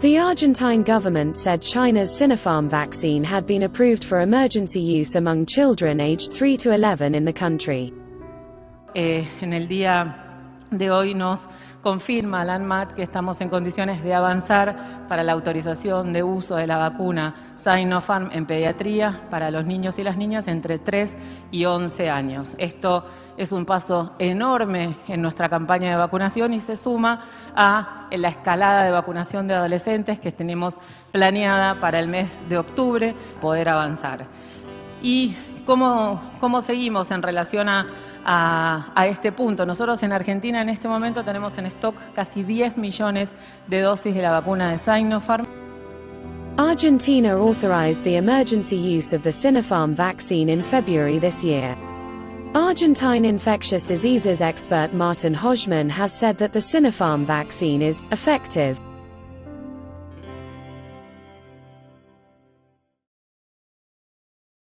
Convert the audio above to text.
The Argentine government said China's Sinopharm vaccine had been approved for emergency use among children aged 3 to 11 in the country. En el día de hoy nos confirma la ANMAT que estamos en condiciones de avanzar para la autorización de uso de la vacuna Sinopharm en pediatría para los niños y las niñas entre 3 y 11 años. Esto es un paso enorme en nuestra campaña de vacunación y se suma a la escalada de vacunación de adolescentes que tenemos planeada para el mes de octubre, poder avanzar. ¿Y cómo seguimos en relación a este punto? Nosotros en Argentina en este momento tenemos en stock casi 10 millones de dosis de la vacuna de Sinopharm. Argentina authorized the emergency use of the Sinopharm vaccine in February this year. Argentine infectious diseases expert Martin Hojman has said that the Sinopharm vaccine is effective